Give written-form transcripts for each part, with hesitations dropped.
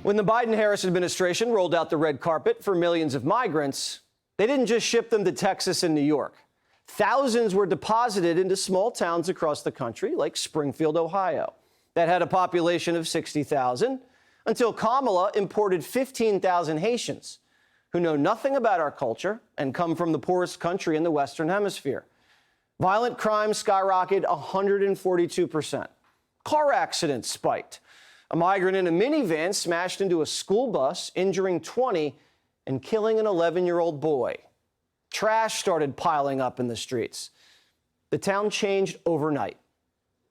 When the Biden-Harris administration rolled out the red carpet for millions of migrants, they didn't just ship them to Texas and New York. Thousands were deposited into small towns across the country, like Springfield, Ohio, that had a population of 60,000, until Kamala imported 15,000 Haitians who know nothing about our culture and come from the poorest country in the Western Hemisphere. Violent crime skyrocketed 142%. Car accidents spiked. A migrant in a minivan smashed into a school bus, injuring 20 and killing an 11-year-old boy. Trash started piling up in the streets. The town changed overnight.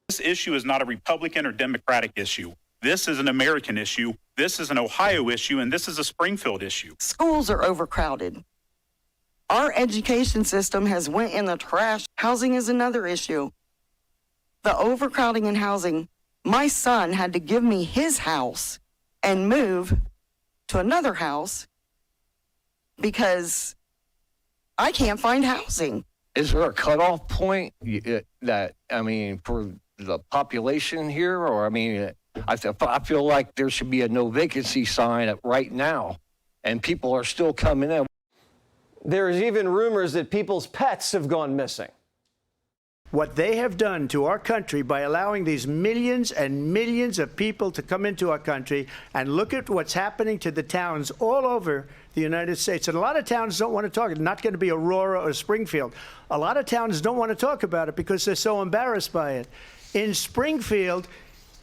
This issue is not a Republican or Democratic issue. This is an American issue. This is an Ohio issue, and this is a Springfield issue. Schools are overcrowded. Our education system has went in the trash. Housing is another issue. The overcrowding in housing. My son had to give me his house and move to another house because I can't find housing. Is there a cutoff point that, for the population here? Or, I feel like there should be a no vacancy sign right now, and people are still coming in. There is even rumors that people's pets have gone missing. What they have done to our country by allowing these millions and millions of people to come into our country, and look at what's happening to the towns all over the United States. And a lot of towns don't want to talk. It's not going to be Aurora or Springfield. A lot of towns don't want to talk about it because they're so embarrassed by it. In Springfield,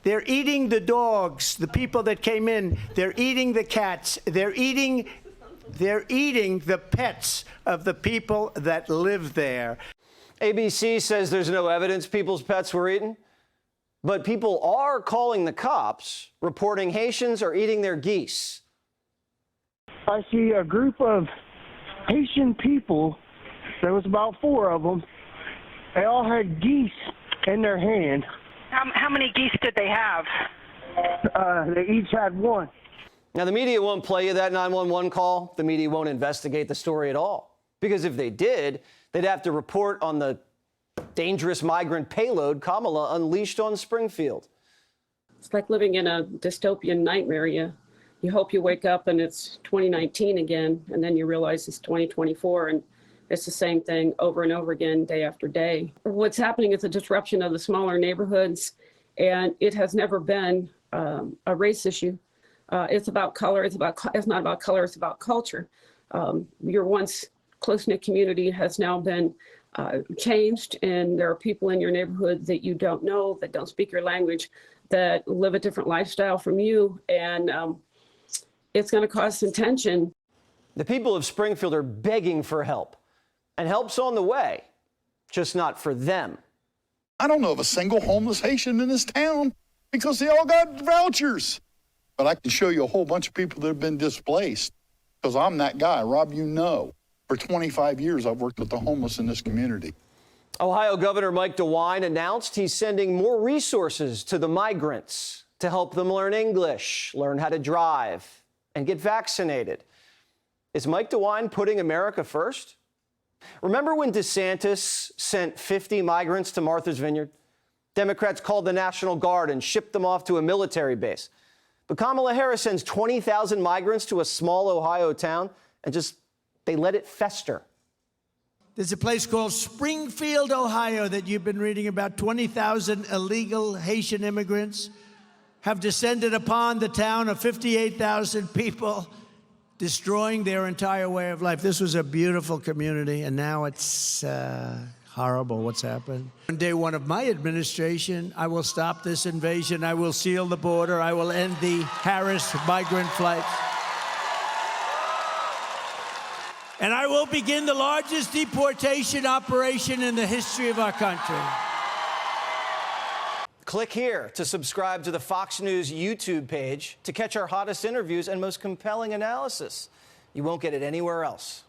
they're eating the dogs, the people that came in. They're eating the cats. They're eating the pets of the people that live there. ABC says there's no evidence people's pets were eaten, but people are calling the cops, reporting Haitians are eating their geese. I see a group of Haitian people. There was about 4 of them. They all had geese in their hand. How many geese did they have? They each had 1. Now, the media won't play you that 911 call. The media won't investigate the story at all. Because if they did, they'd have to report on the dangerous migrant payload Kamala unleashed on Springfield. It's like living in a dystopian nightmare. You hope you wake up and it's 2019 again, and then you realize it's 2024, and it's the same thing over and over again, day after day. What's happening is a disruption of the smaller neighborhoods, and it has never been a race issue. It's about color. It's not about color. It's about culture. Your once close-knit community has now been changed, and there are people in your neighborhood that you don't know, that don't speak your language, that live a different lifestyle from you, and it's going to cause some tension. The people of Springfield are begging for help, and help's on the way, just not for them. I don't know of a single homeless Haitian in this town because they all got vouchers. But I can show you a whole bunch of people that have been displaced because I'm that guy. Rob, you know. For 25 years, I've worked with the homeless in this community. Ohio Governor Mike Dwine announced he's sending more resources to the migrants to help them learn English, learn how to drive, and get vaccinated. Is Mike DeWine putting America first? Remember when DeSantis sent 50 migrants to Martha's Vineyard? Democrats called the National Guard and shipped them off to a military base. But Kamala Harris sends 20,000 migrants to a small Ohio town and they let it fester. There's a place called Springfield, Ohio, that you've been reading about. 20,000 illegal Haitian immigrants have descended upon the town of 58,000 people, destroying their entire way of life. This was a beautiful community, and now it's horrible what's happened. On day 1 of my administration, I will stop this invasion. I will seal the border. I will end the Harris migrant flight. And I will begin the largest deportation operation in the history of our country. Click here to subscribe to the Fox News YouTube page to catch our hottest interviews and most compelling analysis. You won't get it anywhere else.